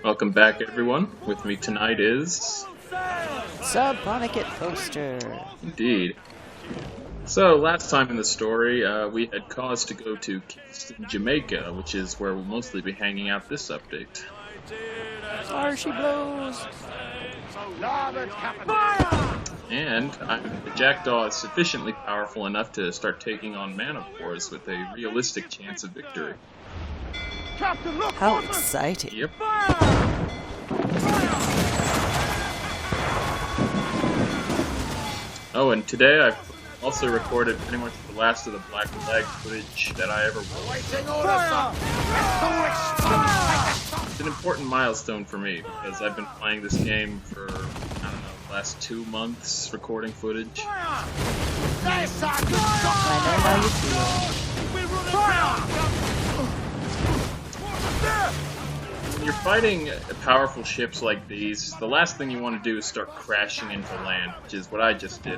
Welcome back, everyone. With me tonight is... Subonicket Poster. Indeed. So, last time in the story, we had cause to go to Kingston, Jamaica, which is where we'll mostly be hanging out this update. Fire she blows! And the Jackdaw is sufficiently powerful enough to start taking on Man-of-Wars with a realistic chance of victory. How exciting. Yep. Oh, and today I've also recorded pretty much the last of the Black Flag footage that I ever wrote. It's an important milestone for me because I've been playing this game for, I don't know, the last 2 months recording footage. I know how you feel. When you're fighting powerful ships like these, the last thing you want to do is start crashing into land, which is what I just did.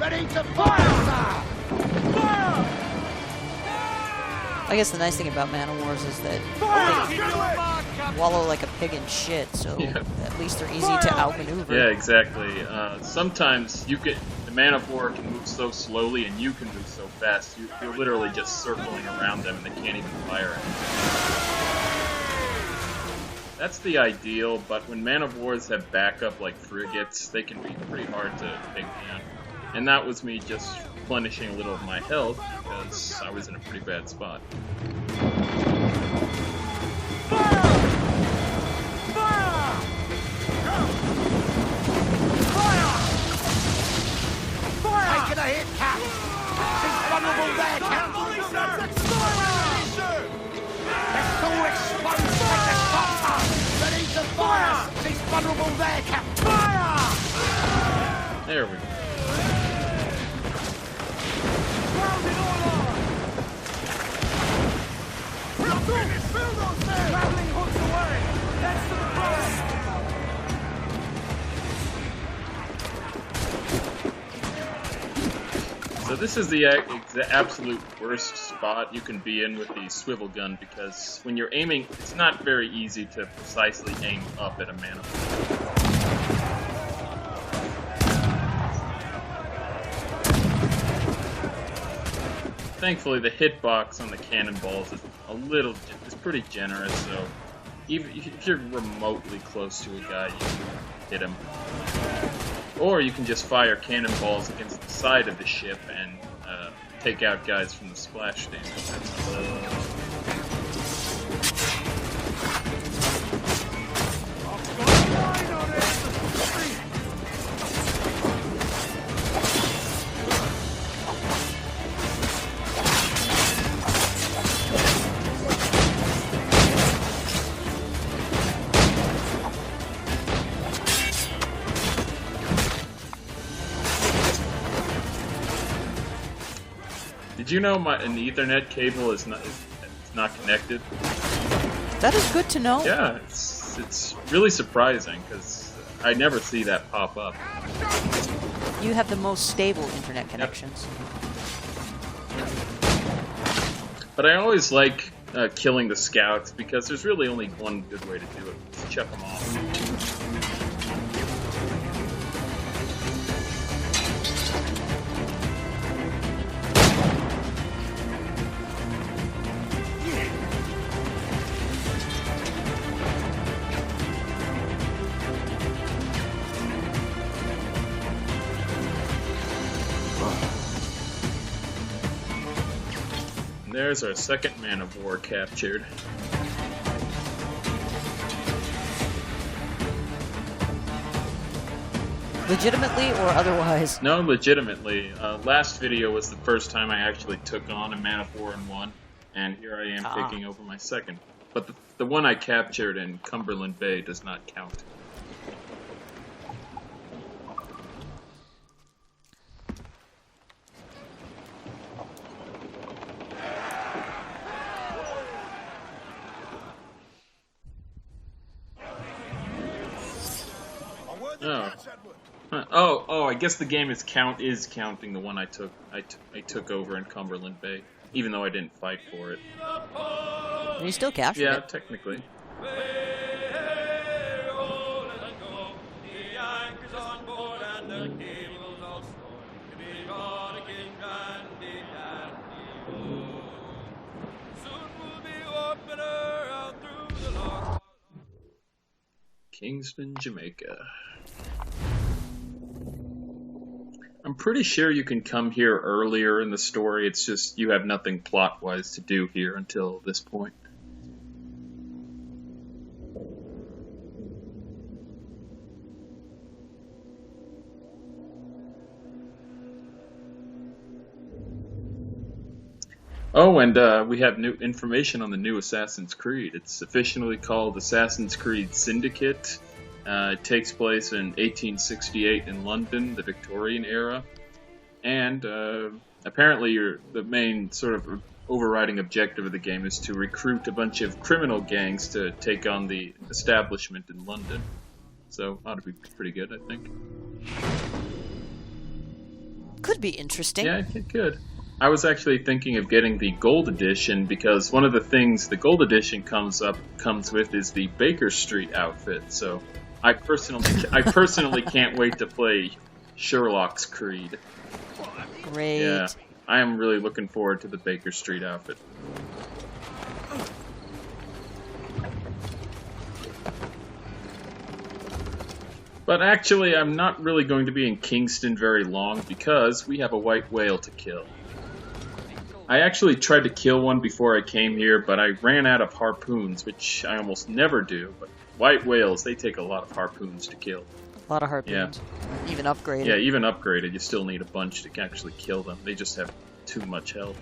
Ready to fire, sir! I guess the nice thing about Man-of-Wars is that they wallow like a pig in shit, so at least they're easy to outmaneuver. Yeah, exactly. Sometimes the Man-of-War can move so slowly and you can move so fast, you're literally just circling around them and they can't even fire at you. That's the ideal, but when Man-of-Wars have backup like frigates, they can be pretty hard to take down. And that was me just replenishing a little of my health because I was in a pretty bad spot. Taking a hit, Cap! She's vulnerable there, Cap! Let's go explode! Take the shot! Ready to fire! She's vulnerable there, Cap! Fire! There we go. So this is the absolute worst spot you can be in with the swivel gun because when you're aiming, it's not very easy to precisely aim up at a Man-of-War. Thankfully, the hitbox on the cannonballs is pretty generous, so even if you're remotely close to a guy, you can hit him. Or you can just fire cannonballs against the side of the ship and take out guys from the splash damage. Did you know an Ethernet cable is not connected? That is good to know. Yeah, it's really surprising because I never see that pop up. You have the most stable internet connections. Yep. But I always like killing the scouts because there's really only one good way to do it: just chuck them off. There's our second Man-of-War captured. Legitimately or otherwise? No, legitimately. Last video was the first time I actually took on a Man-of-War and won, and here I am taking over my second. But the one I captured in Cumberland Bay does not count. Oh. Oh, I guess the game is counting the one I took over in Cumberland Bay, even though I didn't fight for it. Are you still captured? Yeah, it? technically. Kingston, Jamaica. I'm pretty sure you can come here earlier in the story, it's just you have nothing plot-wise to do here until this point. Oh, and we have new information on the new Assassin's Creed. It's officially called Assassin's Creed Syndicate. It takes place in 1868 in London, the Victorian era. And apparently the main sort of overriding objective of the game is to recruit a bunch of criminal gangs to take on the establishment in London. So, ought to be pretty good, I think. Could be interesting. Yeah, it could. I was actually thinking of getting the Gold Edition because one of the things the Gold Edition comes with is the Baker Street outfit. So I personally can't wait to play Sherlock's Creed. Great. Yeah, I am really looking forward to the Baker Street outfit. But actually, I'm not really going to be in Kingston very long because we have a white whale to kill. I actually tried to kill one before I came here, but I ran out of harpoons, which I almost never do. But white whales, they take a lot of harpoons to kill. A lot of harpoons. Yeah. Even upgraded. Yeah, even upgraded, you still need a bunch to actually kill them. They just have too much health.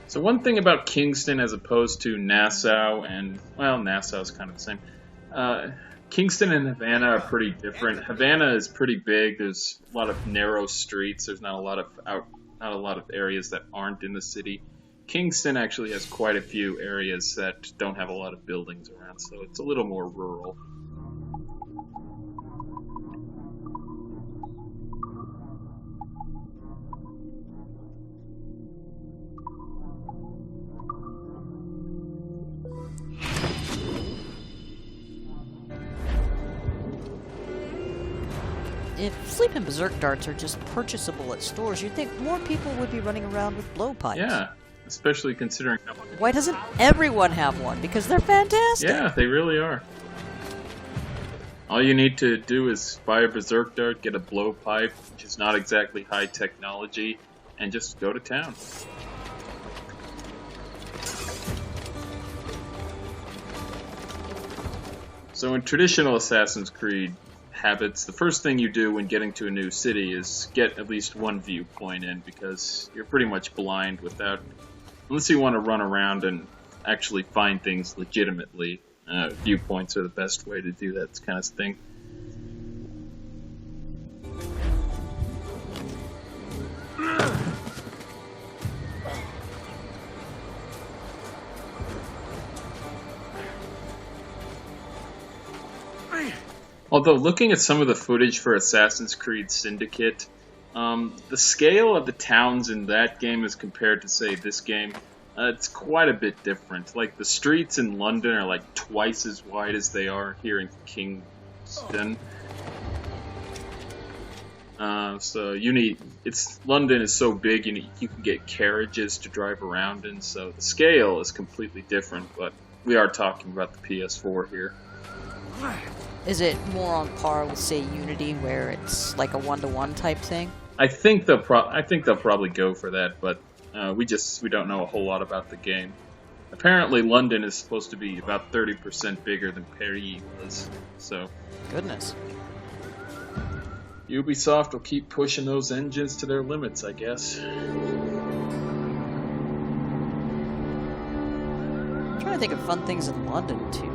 So one thing about Kingston as opposed to Nassau, and, well, Nassau's kind of the same. Kingston and Havana are pretty different. Havana is pretty big. There's a lot of narrow streets. There's not a lot of areas that aren't in the city. Kingston actually has quite a few areas that don't have a lot of buildings around, so it's a little more rural. If Sleeping Berserk darts are just purchasable at stores, you'd think more people would be running around with blowpipes. Yeah, especially considering how much... Why doesn't everyone have one? Because they're fantastic! Yeah, they really are. All you need to do is buy a Berserk dart, get a blowpipe, which is not exactly high technology, and just go to town. So in traditional Assassin's Creed habits, the first thing you do when getting to a new city is get at least one viewpoint in, because you're pretty much blind without, unless you want to run around and actually find things legitimately. Viewpoints are the best way to do that kind of thing. Although, looking at some of the footage for Assassin's Creed Syndicate, the scale of the towns in that game as compared to, say, this game, it's quite a bit different. Like, the streets in London are like twice as wide as they are here in Kingston. So London is so big, you can get carriages to drive around in, so the scale is completely different, but we are talking about the PS4 here. Is it more on par with, say, Unity, where it's like a one-to-one type thing? I think they'll probably go for that, but we don't know a whole lot about the game. Apparently, London is supposed to be about 30% bigger than Paris was. So, goodness. Ubisoft will keep pushing those engines to their limits, I guess. I'm trying to think of fun things in London to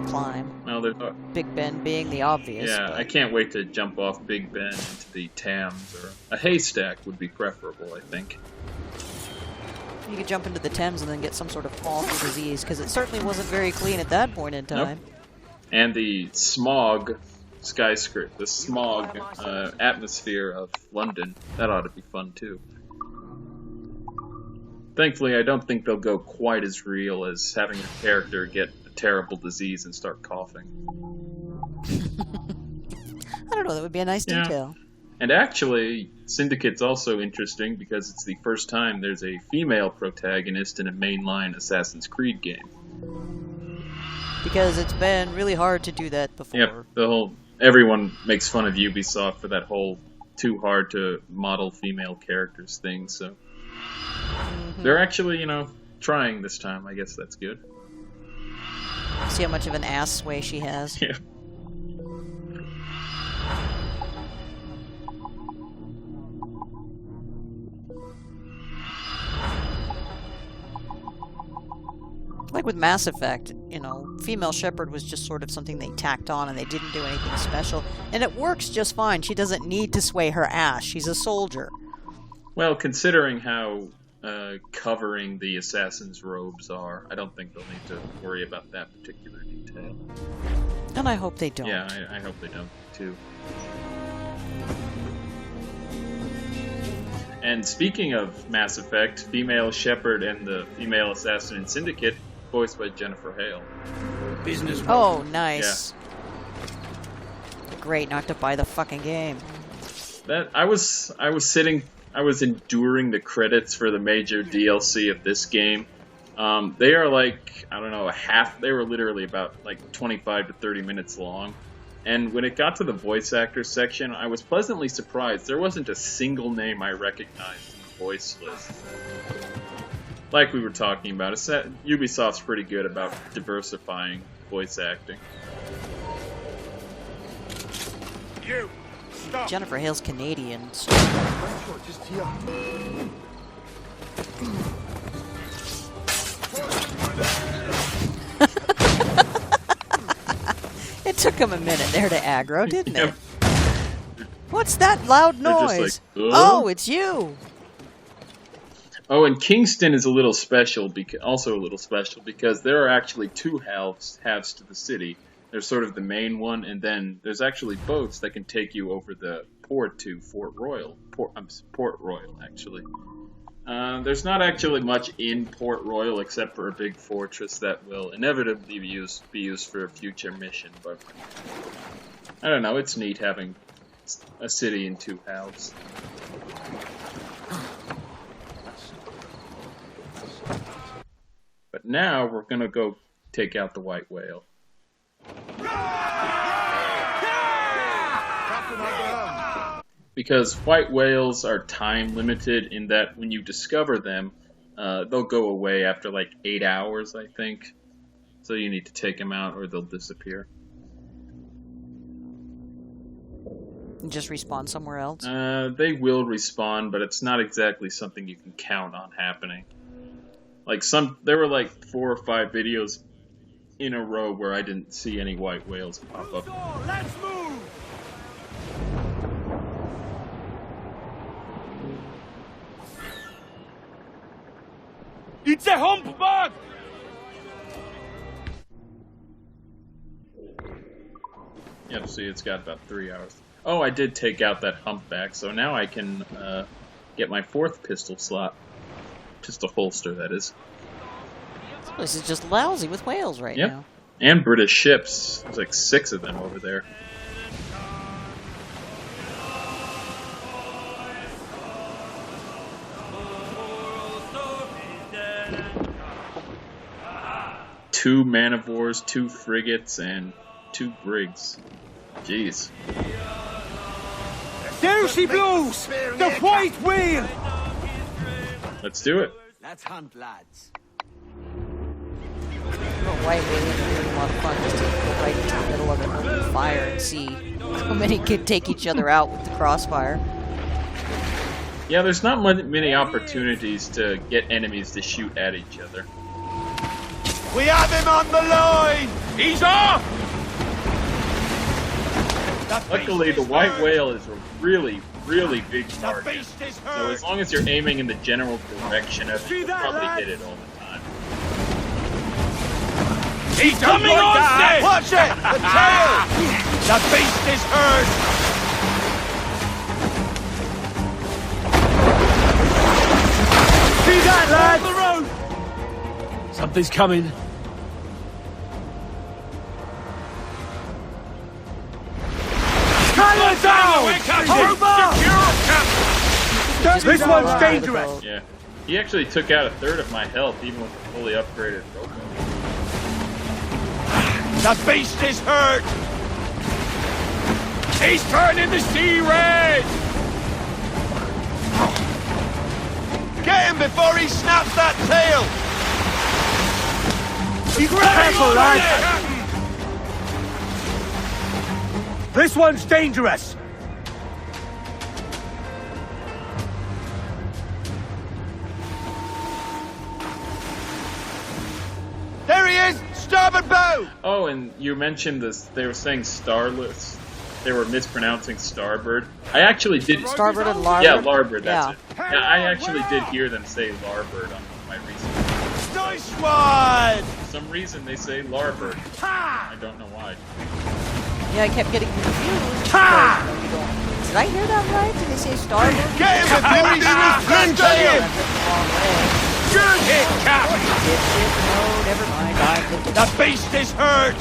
climb. Well, there's Big Ben being the obvious. Yeah, but... I can't wait to jump off Big Ben into the Thames, or a haystack would be preferable, I think. You could jump into the Thames and then get some sort of awful disease, because it certainly wasn't very clean at that point in time. Nope. And the smog skyscraper, the smog atmosphere of London, that ought to be fun too. Thankfully, I don't think they'll go quite as real as having a character get a terrible disease and start coughing. I don't know, that would be a nice detail. And actually, Syndicate's also interesting because it's the first time there's a female protagonist in a mainline Assassin's Creed game. Because it's been really hard to do that before. Yep, everyone makes fun of Ubisoft for that whole too hard to model female characters thing, so... They're actually, you know, trying this time. I guess that's good. See how much of an ass sway she has. Yeah. Like with Mass Effect, you know, female Shepard was just sort of something they tacked on and they didn't do anything special. And it works just fine. She doesn't need to sway her ass. She's a soldier. Well, considering how covering the assassin's robes are, I don't think they'll need to worry about that particular detail. And I hope they don't. Yeah, I hope they don't, too. And speaking of Mass Effect, female Shepard and the female assassin in Syndicate, voiced by Jennifer Hale. Business. Oh, nice. Yeah. Great, not to buy the fucking game. I was enduring the credits for the major DLC of this game. They are like, I don't know, they were literally about like 25 to 30 minutes long. And when it got to the voice actor section, I was pleasantly surprised. There wasn't a single name I recognized in the voice list. Like we were talking about, Ubisoft's pretty good about diversifying voice acting. You stop. Jennifer Hale's Canadian. So. Just here. It took him a minute there to aggro, didn't it? What's that loud noise? Like, oh, it's you! Oh, and Kingston is also a little special because there are actually two halves to the city. There's sort of the main one, and then there's actually boats that can take you over the port to Port Royal, actually. There's not actually much in Port Royal except for a big fortress that will inevitably be used for a future mission, but I don't know, it's neat having a city in two halves. But now we're gonna go take out the white whale. Because white whales are time limited in that when you discover them, they'll go away after like 8 hours, I think. So you need to take them out or they'll disappear. Just respawn somewhere else? They will respawn, but it's not exactly something you can count on happening. Like there were like 4 or 5 videos in a row where I didn't see any white whales pop up. Let's move! It's a humpback! Yep, see, it's got about 3 hours. Oh, I did take out that humpback, so now I can get my 4th pistol slot. Pistol holster, that is. This place is just lousy with whales right now. And British ships. There's like 6 of them over there. Two man of wars, 2 frigates, and 2 brigs. Jeez. There she blows! The white whale! Let's do it. Let's hunt, lads. White whale is really a lot of fun just to go right into the middle of an open fire and see how many can take each other out with the crossfire. Yeah, there's not many opportunities to get enemies to shoot at each other. We have him on the line! He's off! Luckily, the white whale is a really, really big The target. beast is So hurt. as long as you're aiming in the general direction of it, See you'll that, probably lad? hit it all the time. He's coming on, Sid! Watch it! The tail! The beast is hurt! See that, lad? The road! Something's coming. Tyler down! This one's Right. dangerous! Yeah. He actually took out a third of my health, even with the fully upgraded Robo. The beast is hurt! He's turning the sea red! Get him before he snaps that tail! He's careful, lad! This one's dangerous! There he is! Starboard bow! Oh, and you mentioned this. They were saying starless. They were mispronouncing starboard. I actually did. Starboard and larboard. Yeah, larboard. That's Yeah. it. Yeah, I actually did hear them say larboard on my research. Nice one! For some reason, they say larboard. Ha! I don't know why. Yeah, I kept getting confused. Ha! because, you know, did I hear that right? Did they say starboard? Get him before he snaps that I've tail! written the wrong way. Good hit, Cap! Dipshit, no, never mind. The beast is hurt!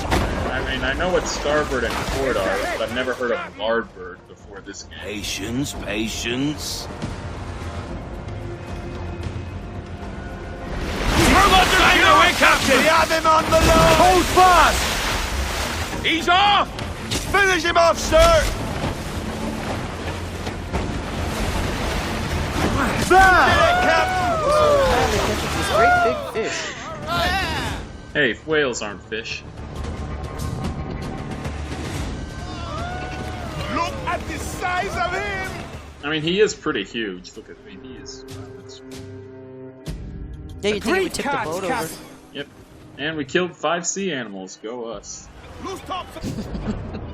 I mean, I know what starboard and port are, but I've never heard of larboard before this game. Patience, patience. Away, Captain! We have him on the line! Hold fast! He's off! Finish him off, sir! There! Get it, Captain! These great big fish. Hey, whales aren't fish. Look at the size of him! I mean, he is pretty huge. Look at me. He is. Yeah, you think it would tip the boat over. Yep. And we killed 5 sea animals. Go us. Loose top!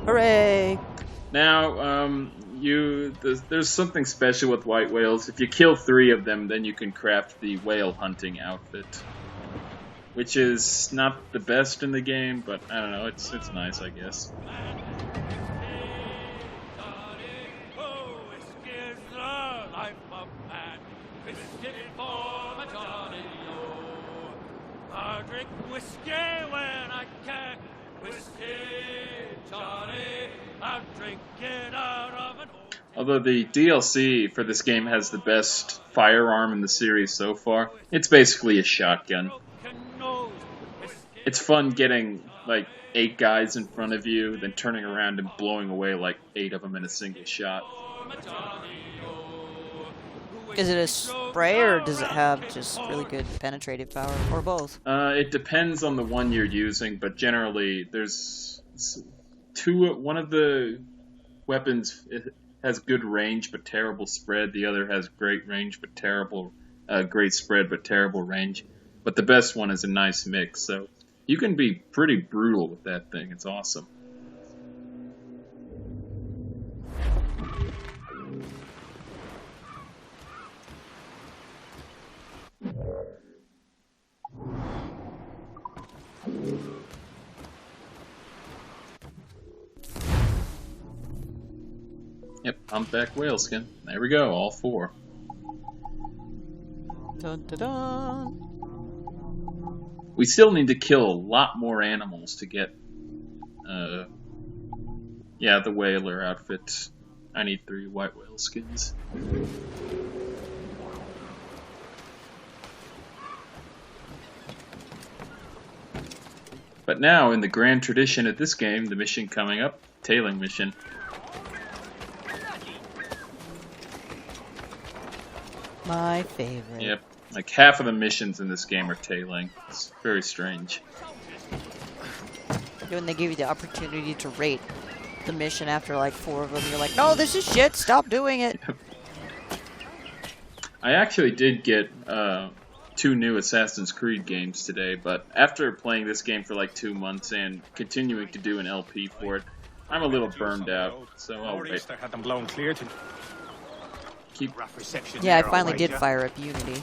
Hooray! Now, there's something special with white whales. If you kill 3 of them, then you can craft the whale hunting outfit, which is not the best in the game, but I don't know. It's nice, I guess. Drink whiskey when I can. Whiskey, Johnny, I'm drinking out of an old. Although the DLC for this game has the best firearm in the series so far, it's basically a shotgun. broken nose. Whiskey, It's fun getting like 8 guys in front of you, then turning around and blowing away like 8 of them in a single shot. Is it a spray or does it have just really good penetrative power, or both? It depends on the one you're using, but generally there's one of the weapons has good range but terrible spread. The other has great range but great spread but terrible range. But the best one is a nice mix, so you can be pretty brutal with that thing. It's awesome. Yep, humpback whale skin. There we go, all 4. Dun, dun, dun. We still need to kill a lot more animals to get, yeah, the whaler outfit. I need 3 white whale skins. But now, in the grand tradition of this game, the mission coming up, tailing mission. My favorite. Yep, like half of the missions in this game are tailing. It's very strange. When they give you the opportunity to rate the mission after like 4 of them, you're like, no, this is shit, stop doing it. I actually did get 2 new Assassin's Creed games today, but after playing this game for like 2 months and continuing to do an LP for it, I'm a little burned out, so I'll wait. I had them blown clear to. keep. Rough reception. Yeah, I there, I'll finally did wager. fire up Unity.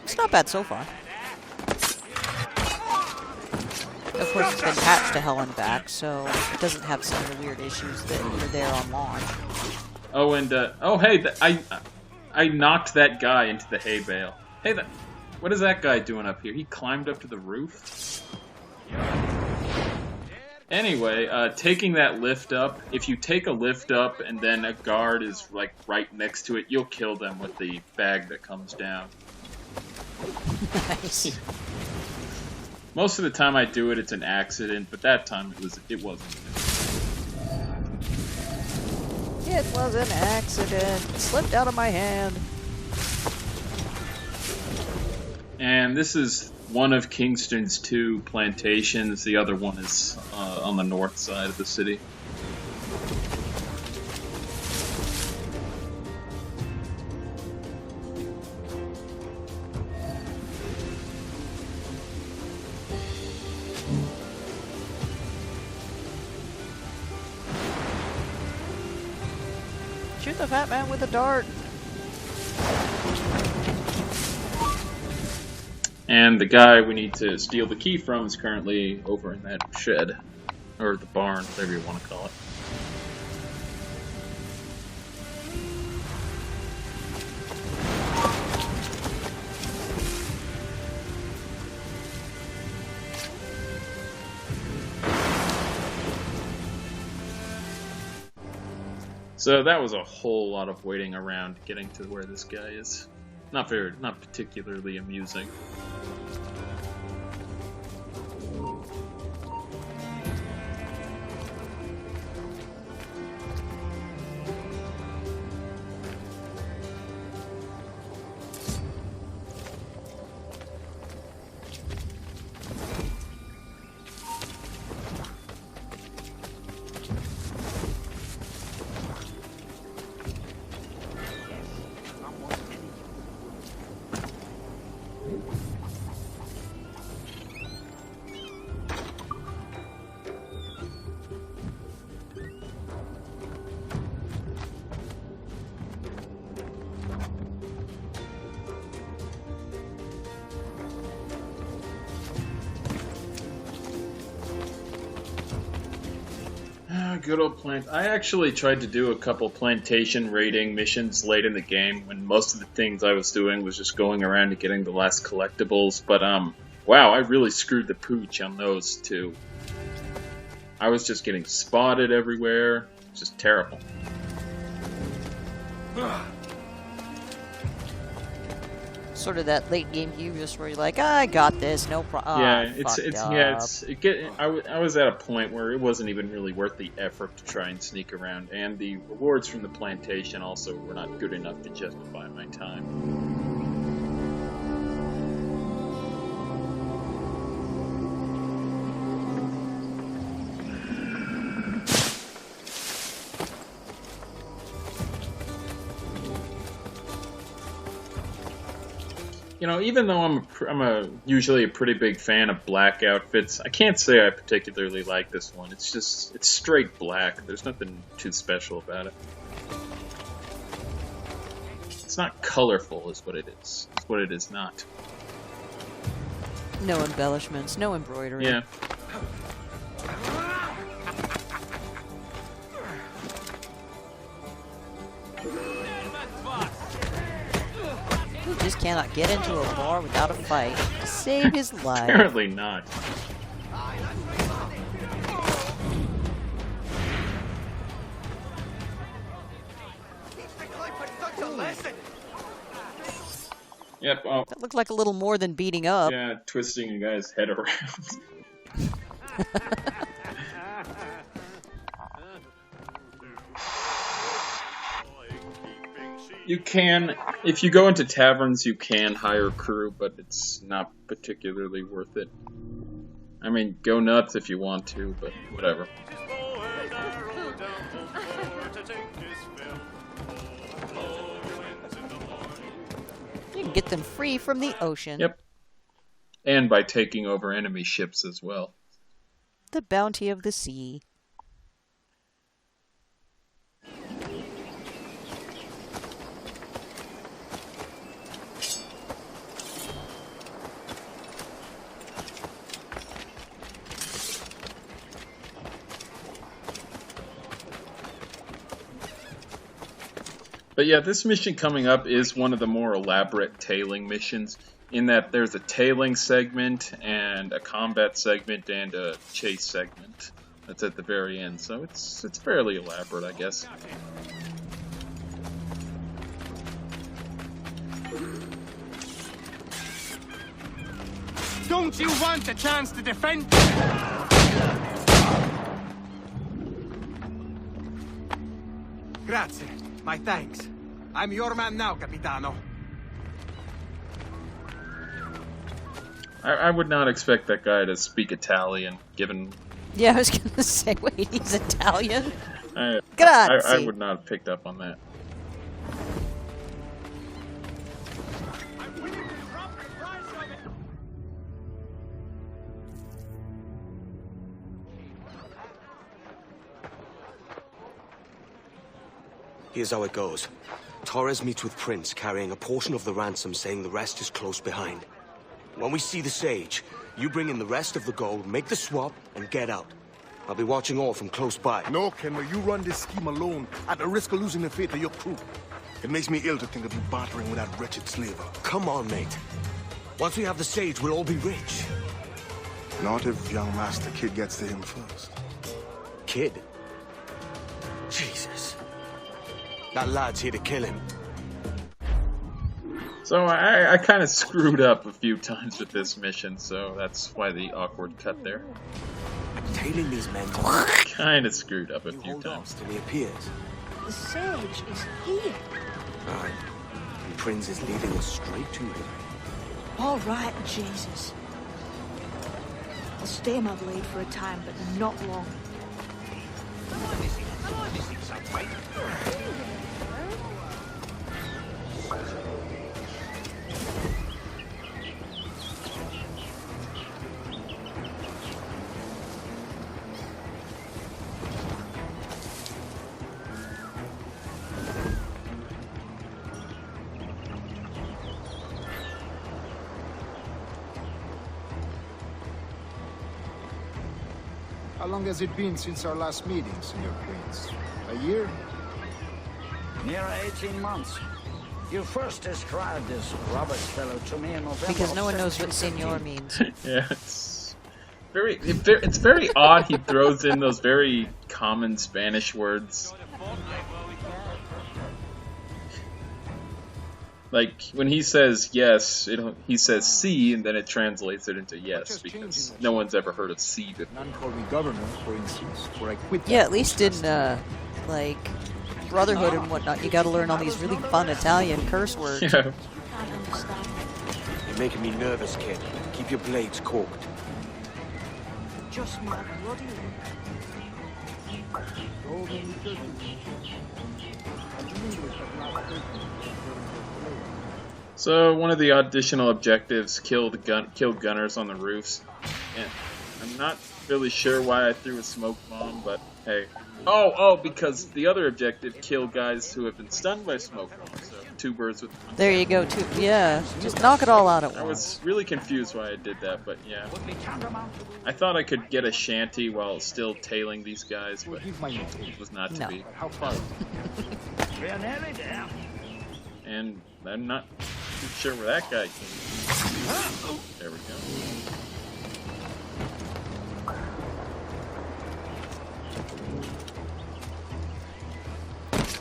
It's not bad so far. Of course, it's been patched to hell and back, so it doesn't have some of the weird issues that were there on launch. Oh, and oh, hey, I knocked that guy into the hay bale. Hey, what is that guy doing up here? He climbed up to the roof. Anyway, taking that lift up. If you take a lift up and then a guard is like right next to it, you'll kill them with the bag that comes down. Nice. Most of the time I do it, it's an accident, but that time it wasn't. It was an accident. It slipped out of my hand. And this is one of Kingston's 2 plantations. The other one is on the north side of the city. Shoot the fat man with a dart. And the guy we need to steal the key from is currently over in that shed. Or the barn, whatever you want to call it. So that was a whole lot of waiting around getting to where this guy is. Not particularly amusing. Good old plant. I actually tried to do a couple plantation raiding missions late in the game when most of the things I was doing was just going around and getting the last collectibles, but wow, I really screwed the pooch on those two. I was just getting spotted everywhere. Just terrible. Sort of that late game hubris where you're like, I got this, no problem. Yeah, I was at a point where it wasn't even really worth the effort to try and sneak around, and the rewards from the plantation also were not good enough to justify my time. You know, even though I'm usually a pretty big fan of black outfits, I can't say I particularly like this one. It's straight black. There's nothing too special about it. It's not colorful, is what it is. It's what it is not. No embellishments, no embroidery. Yeah. He just cannot get into a bar without a fight to save his life. Apparently not. Yep. Oh, That looked like a little more than beating up. yeah, twisting a guy's head around. You can, if you go into taverns, you can hire crew, but it's not particularly worth it. I mean, go nuts if you want to, but whatever. You can get them free from the ocean. Yep. And by taking over enemy ships as well. The bounty of the sea. But yeah, this mission coming up is one of the more elaborate tailing missions, in that there's a tailing segment and a combat segment and a chase segment that's at the very end. So it's fairly elaborate, I guess. Don't you want a chance to defend? Grazie. My thanks. I'm your man now, Capitano. I would not expect that guy to speak Italian, given... Yeah, I was gonna say, wait, he's Italian? I Grazie. would not have picked up on that. Here's how it goes. Torres meets with Prince, carrying a portion of the ransom, saying the rest is close behind. When we see the Sage, you bring in the rest of the gold, make the swap, and get out. I'll be watching all from close by. No, Kenway, you run this scheme alone, at the risk of losing the faith of your crew. It makes me ill to think of you bartering with that wretched slaver. Come on, mate. Once we have the Sage, we'll all be rich. Not if young Master Kid gets to him first. Kid? Jesus. That lad's here to kill him. So I kind of screwed up a few times with this mission, so that's why the awkward cut there. I'm tailing these men to Kind of screwed up a you few hold on times. till he appears. The Sage is here. Aye. And Prince is leading us straight to him. All right, Jesus. I'll stay my blade for a time, but not long. How long has it been since our last meeting, Senor Prince? A year? Near 18 months. You first described this Roberts fellow to me in November. Because no one knows what senor 17. means. Yeah, it's very odd he throws in those very common Spanish words. Like, when he says yes, he says sí, and then it translates it into yes, because no one's ever heard of sí before. None call me governor, for instance, for I quit. Yeah, at least in, like, Brotherhood and whatnot, you gotta learn all these really fun Italian curse words. Yeah. Can't understand. You're making me nervous, kid. Keep your blades corked. Just my bloody So one of the additional objectives kill gunners on the roofs. And I'm not really sure why I threw a smoke bomb, but hey. Oh, because the other objective, kill guys who have been stunned by smoke bombs. So 2 birds with one. There you go, too. Yeah, just knock it all out at I once. was really confused why I did that, but yeah. I thought I could get a shanty while still tailing these guys, but it was not to No. be. How far? We're nearly there. And I'm not too sure where that guy came from. There we go.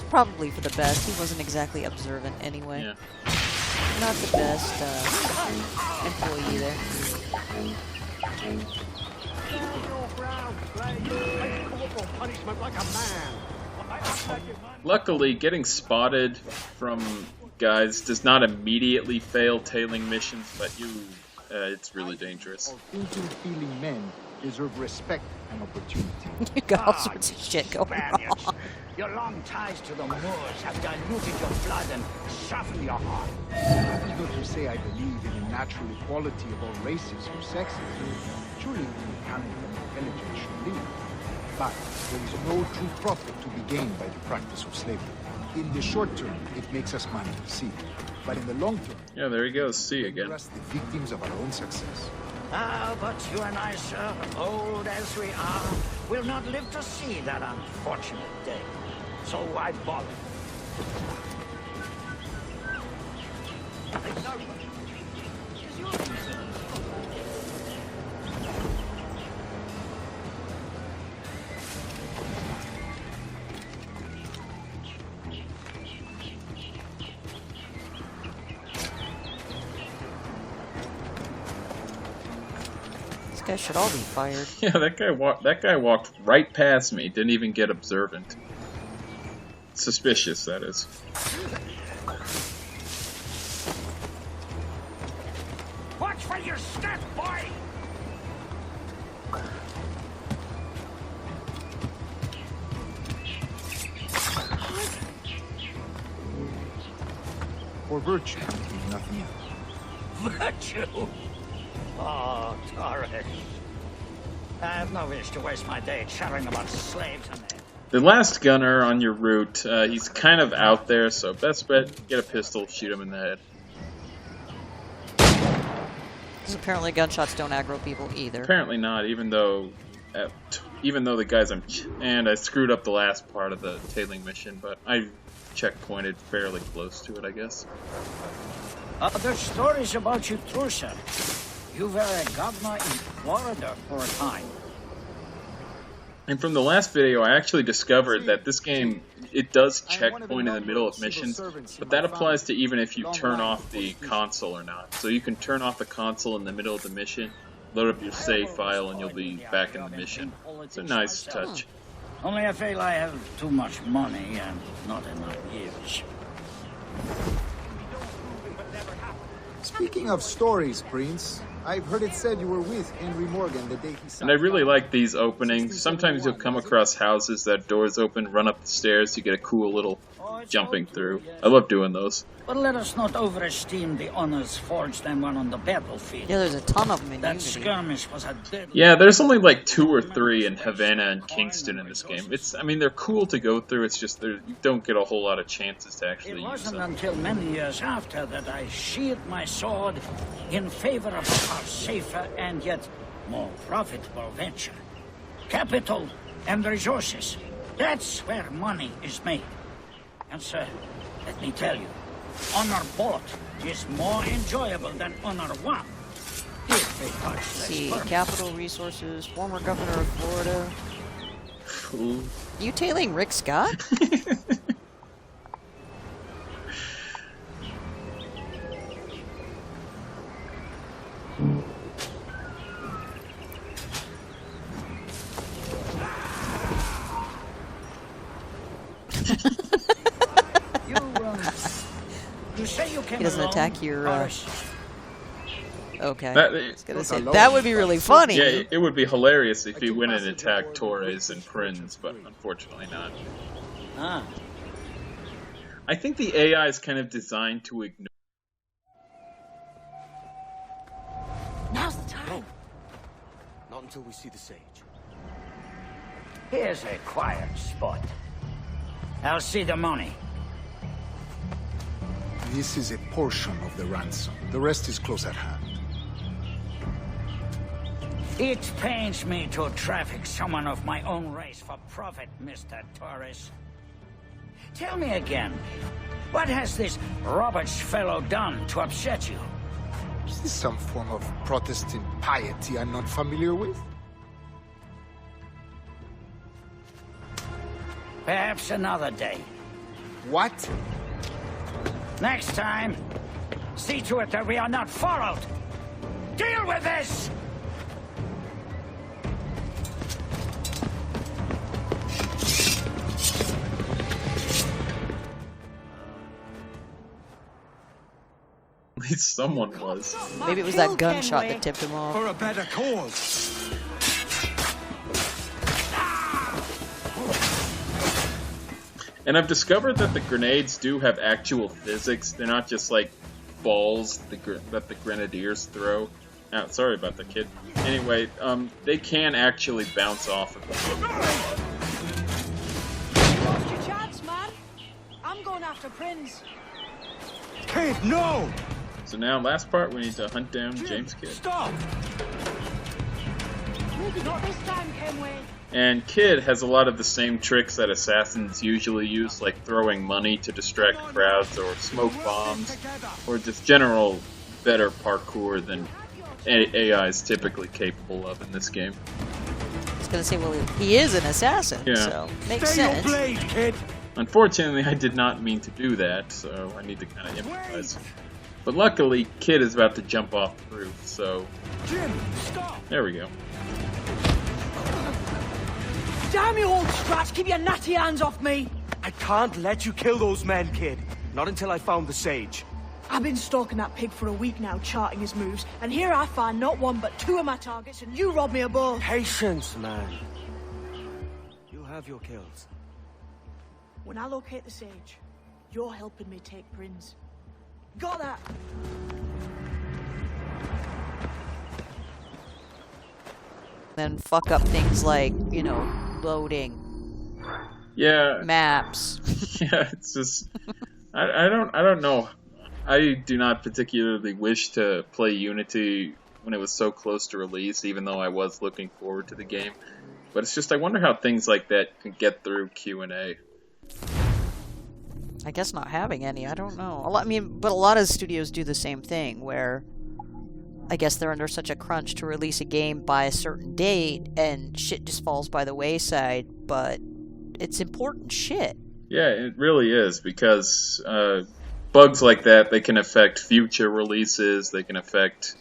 Probably for the best. He wasn't exactly observant anyway. Yeah. Not the best employee there. Luckily, getting spotted from guys does not immediately fail tailing missions, but it's really dangerous. Thinking, feeling men deserve respect and opportunity. You got all sorts of shit going on. Spaniards. Your long ties to the Moors have diluted your blood and softened your heart. I'm not to say I believe in the natural equality of all races or sexes. Surely mechanic and intelligence should lead. But there is no true profit to be gained by the practice of slavery. In the short term, it makes us money, see. But in the long term, Yeah, there he goes. See we again. are the victims of our own success. Ah, but you and I, sir, old as we are, will not live to see that unfortunate day. So why bother? These guys should all be fired. Yeah, that guy walked right past me. Didn't even get observant. Suspicious, that is. Watch for your step, boy! For virtue, nothing else. Virtue? Oh, Torres. I have no wish to waste my day chattering about slaves and The last gunner on your route, he's kind of out there, so best bet, get a pistol, shoot him in the head. Because apparently gunshots don't aggro people either. Apparently not, even though the guys and I screwed up the last part of the tailing mission, but I checkpointed fairly close to it, I guess. Other stories about you, Trusa. You were a governor in Florida for a time. And from the last video, I actually discovered that this game, it does checkpoint in the middle of missions, but that applies to even if you turn off the console or not. So you can turn off the console in the middle of the mission, load up your save file, and you'll be back in the mission. It's a nice touch. Only I feel I have too much money and not enough years. Speaking of stories, Prince, I've heard it said you were with Henry Morgan the day he signed. And I really like these openings. Sometimes you'll come across houses that doors open, run up the stairs, you get a cool little jumping through. I love doing those. But let us not overesteem the honors forged and won on the battlefield. Yeah, there's a ton of them in That Unity. skirmish was a deadly... Yeah, there's only like 2 or 3 in Havana and Kingston in this game. I mean, they're cool to go through, it's just you don't get a whole lot of chances to actually It use wasn't them. until many years after that I sheathed my sword in favor of a far safer and yet more profitable venture. Capital and resources. That's where money is made. And sir, let me tell you, honor bought is more enjoyable than honor won. If a touch less See, permanent. capital resources, former governor of Florida. Ooh. You tailing Rick Scott? You say you came He doesn't alone, attack your, Horace? Okay. That- I was gonna say, that would be really funny. Yeah, it would be hilarious if he went and attacked Torres and Prinz, but unfortunately not. Ah. I think the AI is kind of designed to ignore. Now's the time. Not until we see the sage. Here's a quiet spot. I'll see the money. This is a portion of the ransom. The rest is close at hand. It pains me to traffic someone of my own race for profit, Mr. Torres. Tell me again, what has this Roberts fellow done to upset you? Is this some form of Protestant piety I'm not familiar with? Perhaps another day. What? Next time, see to it that we are not followed. Deal with this! At least someone was. Maybe it was that gunshot that tipped him off. For a better cause. And I've discovered that the grenades do have actual physics. They're not just like balls that the grenadiers throw. Ah, sorry about the kid. Anyway, they can actually bounce off of them. Lost your chance, man. I'm going after Prinz. Kid, no! So now, last part, we need to hunt down James Kidd. Stop! Not this time, Kenway. And Kid has a lot of the same tricks that assassins usually use, like throwing money to distract crowds, or smoke bombs, or just general better parkour than AI is typically capable of in this game. I was gonna say, well, he is an assassin, so makes sense. Blade, kid. Unfortunately, I did not mean to do that, so I need to kind of improvise. But luckily, Kid is about to jump off the roof, so... Jim, stop! There we go. Damn you old scratch, keep your natty hands off me! I can't let you kill those men, kid. Not until I found the sage. I've been stalking that pig for a week now, charting his moves, and here I find not one but two of my targets, and you rob me of both. Patience, man. You have your kills. When I locate the sage, you're helping me take Prince. Got that? Then fuck up things like, you know, loading. Yeah. Maps. Yeah, it's just... I don't know. I do not particularly wish to play Unity when it was so close to release, even though I was looking forward to the game. But it's just, I wonder how things like that can get through Q&A. I guess not having any, I don't know. But a lot of studios do the same thing, where I guess they're under such a crunch to release a game by a certain date, and shit just falls by the wayside, but it's important shit. Yeah, it really is, because bugs like that, they can affect future releases, they can affect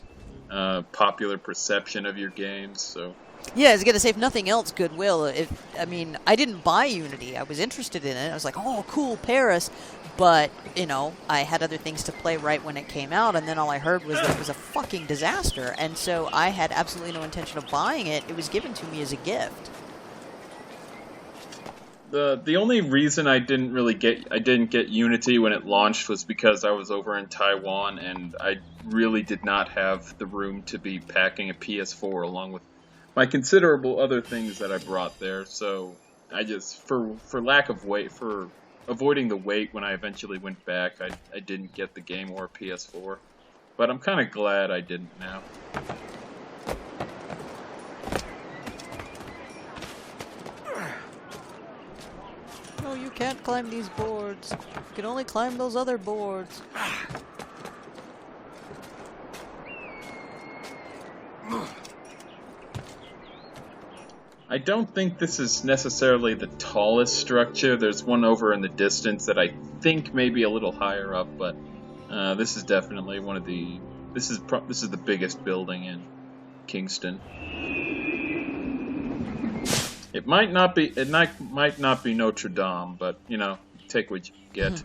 popular perception of your games, so... Yeah, I was gonna say, if nothing else, goodwill. I didn't buy Unity. I was interested in it. I was like, oh, cool, Paris. But, you know, I had other things to play right when it came out, and then all I heard was that it was a fucking disaster. And so I had absolutely no intention of buying it. It was given to me as a gift. The only reason I didn't get Unity when it launched was because I was over in Taiwan, and I really did not have the room to be packing a PS4 along with my considerable other things that I brought there, so I just, for lack of wait, for avoiding the wait when I eventually went back, I didn't get the game or PS4. But I'm kind of glad I didn't now. No, you can't climb these boards. You can only climb those other boards. I don't think this is necessarily the tallest structure. There's one over in the distance that I think may be a little higher up, but this is definitely one of the... This is the biggest building in Kingston. It might not be Notre Dame, but you know, take what you get.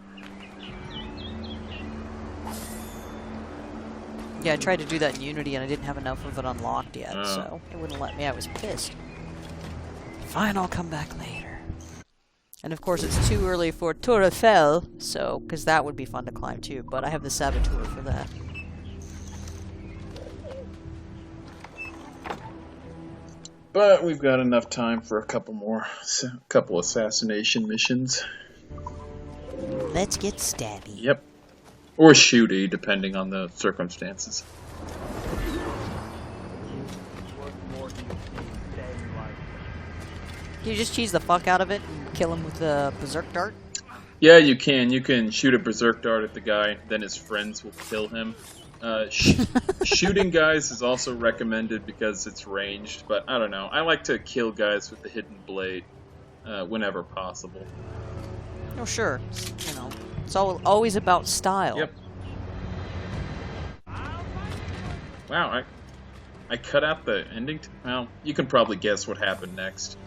Yeah, I tried to do that in Unity and I didn't have enough of it unlocked yet, so it wouldn't let me. I was pissed. Fine, I'll come back later. And of course, it's too early for Tour Eiffel, so, because that would be fun to climb too, but I have the Saboteur for that. But we've got enough time for a couple assassination missions. Let's get stabby. Yep. Or shooty, depending on the circumstances. Can you just cheese the fuck out of it and kill him with the Berserk Dart? Yeah, you can. You can shoot a Berserk Dart at the guy, then his friends will kill him. Shooting guys is also recommended because it's ranged, but I don't know. I like to kill guys with the hidden blade whenever possible. Oh, sure. You know, it's always about style. Yep. Wow, I cut out the ending. Well, you can probably guess what happened next.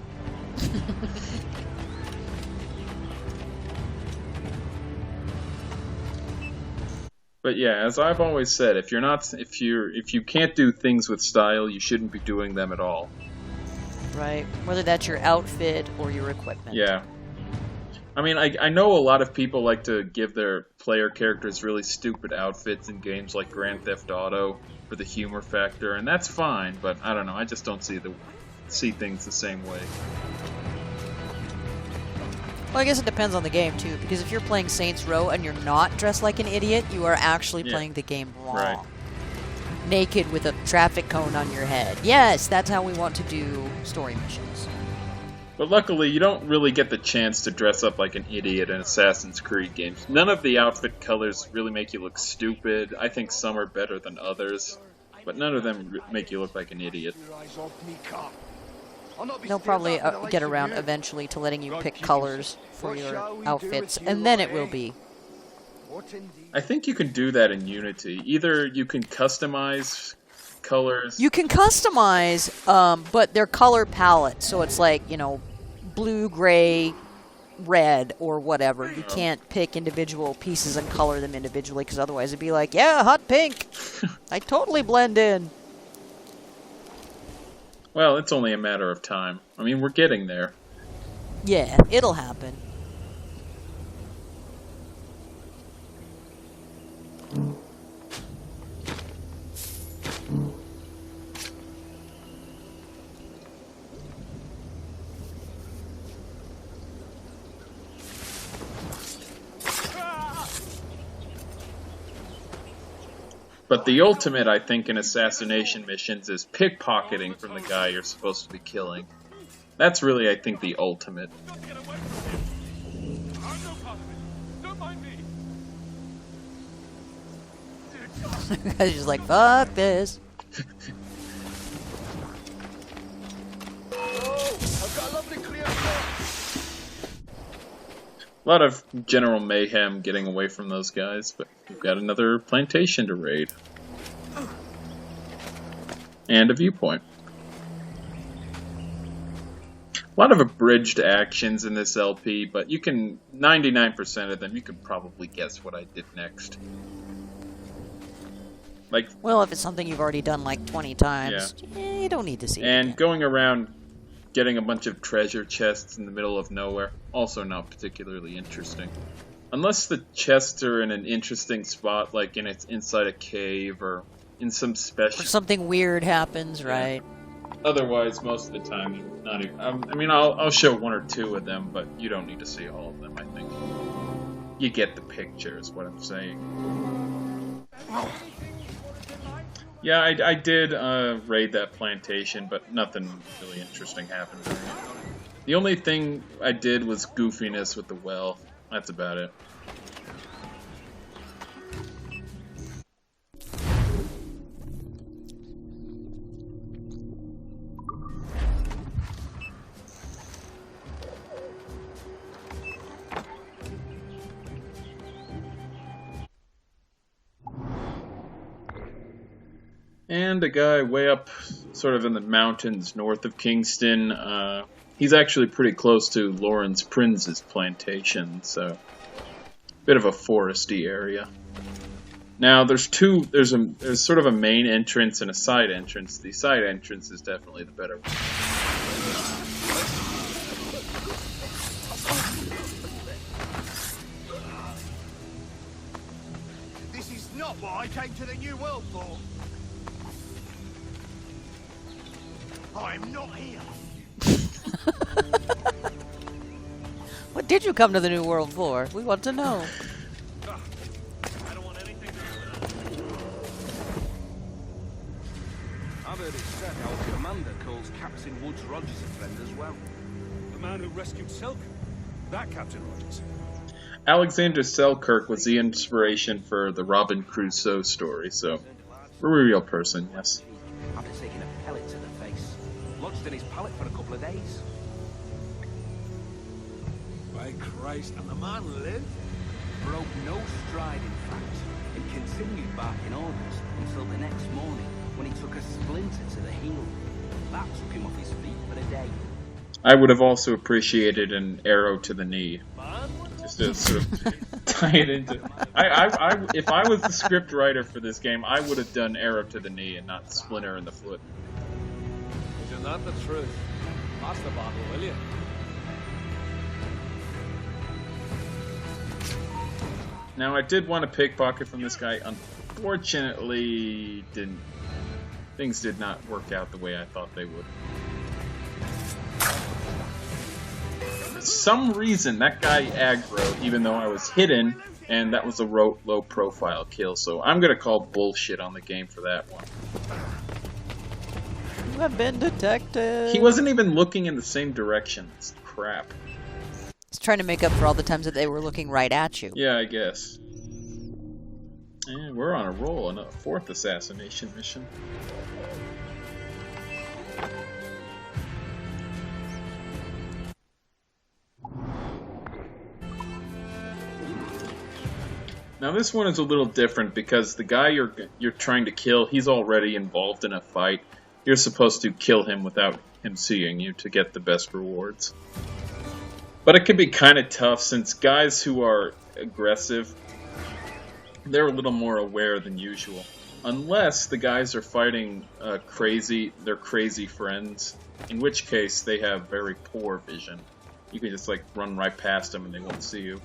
But yeah, as I've always said, if you can't do things with style, you shouldn't be doing them at all. Right. Whether that's your outfit or your equipment. Yeah. I mean, I know a lot of people like to give their player characters really stupid outfits in games like Grand Theft Auto for the humor factor, and that's fine, but I don't know, I just don't see things the same way. Well, I guess it depends on the game, too, because if you're playing Saints Row and you're not dressed like an idiot, you are actually playing the game wrong. Right. Naked with a traffic cone on your head. Yes, that's how we want to do story missions. But luckily, you don't really get the chance to dress up like an idiot in Assassin's Creed games. None of the outfit colors really make you look stupid. I think some are better than others, but none of them make you look like an idiot. They'll probably get around eventually to letting you pick colors for your outfits, and then it will be. I think you can do that in Unity. Either you can customize colors. You can customize, but they're color palette, so it's like, you know, blue, gray, red, or whatever. You can't pick individual pieces and color them individually, because otherwise it'd be like, yeah, hot pink. I totally blend in. Well, it's only a matter of time. I mean, we're getting there. Yeah, it'll happen. But the ultimate, I think, in assassination missions is pickpocketing from the guy you're supposed to be killing. That's really, I think, the ultimate. He's just like, fuck this. A lot of general mayhem getting away from those guys, but we've got another plantation to raid. And a viewpoint. A lot of abridged actions in this LP, but you can, 99% of them, you could probably guess what I did next. Like, well, if it's something you've already done like 20 times, you don't need to see it. And going around getting a bunch of treasure chests in the middle of nowhere, also not particularly interesting. Unless the chests are in an interesting spot, like inside a cave or in some special... Or something weird happens, right? Otherwise, most of the time, you're not even... I mean, I'll show one or two of them, but you don't need to see all of them, I think. You get the picture, is what I'm saying. Yeah, I did raid that plantation, but nothing really interesting happened there. The only thing I did was goofiness with the well. That's about it. And a guy way up, sort of in the mountains north of Kingston. He's actually pretty close to Lawrence Prince's plantation, so bit of a foresty area. Now there's sort of a main entrance and a side entrance. The side entrance is definitely the better one. This is not what I came to the New World for. I'm not here. What did you come to the New World for? We want to know. I don't want anything to do with that. I've heard it said our commander calls Captain Woods Rogers a friend as well. The man who rescued Selkirk. That Captain Rogers. Alexander Selkirk was the inspiration for the Robin Crusoe story, so we're a real person, yes. After taking a pellet to the face, lodged in his pallet for a couple of days. By Christ, and the man lived? Broke no stride, in fact, and continued barking orders until the next morning when he took a splinter to the heel. That took him off his feet for a day. I would have also appreciated an arrow to the knee. Just to sort of tie it into... if I was the script writer for this game, I would have done arrow to the knee and not splinter in the foot. Isn't that the truth? That's the battle, will you? Now, I did want to pickpocket from this guy. Unfortunately, things did not work out the way I thought they would. For some reason, that guy aggroed, even though I was hidden, and that was a low-profile kill. So I'm gonna call bullshit on the game for that one. haven't been detected. He wasn't even looking in the same direction. It's crap. He's trying to make up for all the times that they were looking right at you. Yeah, I guess. And we're on a roll on a 4th assassination mission. Now this one is a little different because the guy you're trying to kill, he's already involved in a fight. You're supposed to kill him without him seeing you to get the best rewards. But it can be kind of tough since guys who are aggressive, they're a little more aware than usual. Unless the guys are fighting their crazy friends, in which case they have very poor vision. You can just like run right past them and they won't see you.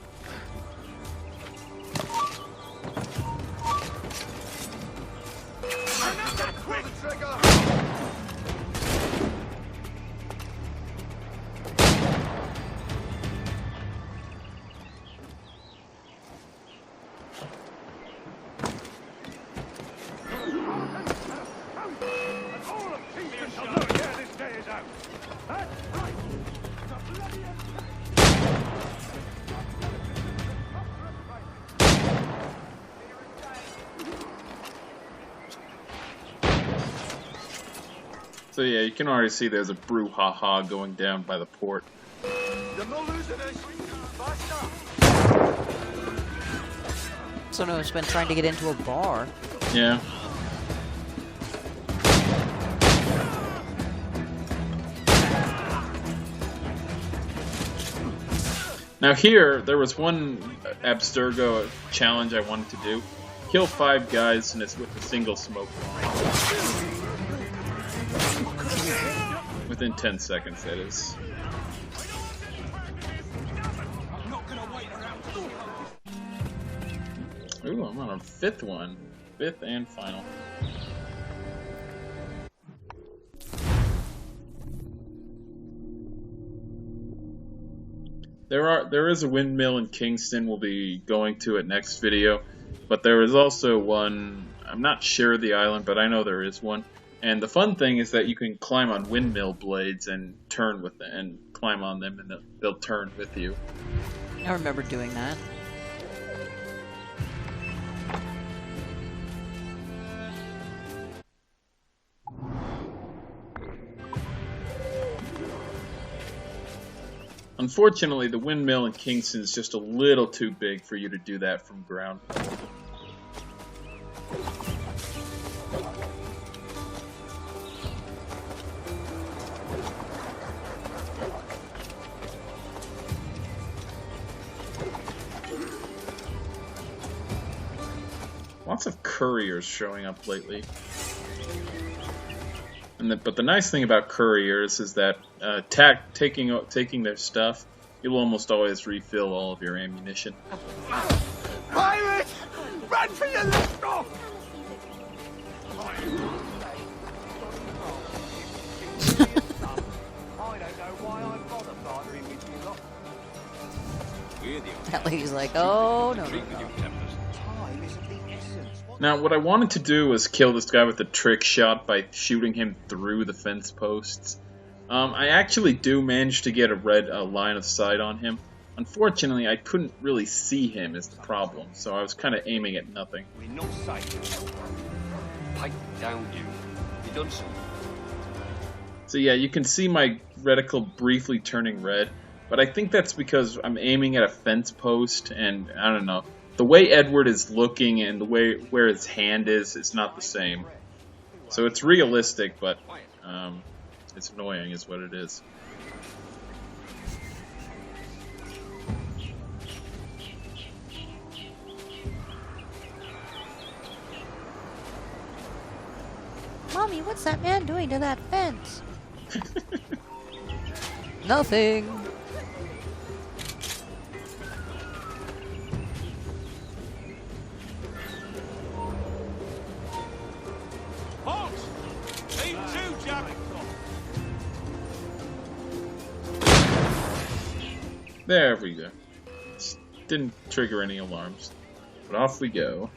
So yeah, you can already see there's a brouhaha going down by the port. Someone has been trying to get into a bar. Yeah. Now here, there was one Abstergo challenge I wanted to do. Kill 5 guys and it's with a single smoke bomb. Within 10 seconds, that is. Ooh, I'm on a 5th one. 5th and final. There is a windmill in Kingston we'll be going to at next video, but there is also one, I'm not sure the island, but I know there is one. And the fun thing is that you can climb on windmill blades and turn with them, and climb on them and they'll turn with you. I remember doing that. Unfortunately, the windmill in Kingston is just a little too big for you to do that from ground. Lots of couriers showing up lately. But the nice thing about couriers is that taking their stuff, you'll almost always refill all of your ammunition. Pirate! Run for your life! Oh. That lady's like, oh no. Now, what I wanted to do was kill this guy with a trick shot by shooting him through the fence posts. I actually do manage to get a line of sight on him. Unfortunately, I couldn't really see him is the problem, so I was kind of aiming at nothing. We're no sight. Pipe down, you. You done so? So yeah, you can see my reticle briefly turning red, but I think that's because I'm aiming at a fence post, and I don't know. The way Edward is looking and the way where his hand is not the same. So it's realistic, but it's annoying is what it is. Mommy, what's that man doing to that fence? Nothing. There we go. Didn't trigger any alarms. But off we go.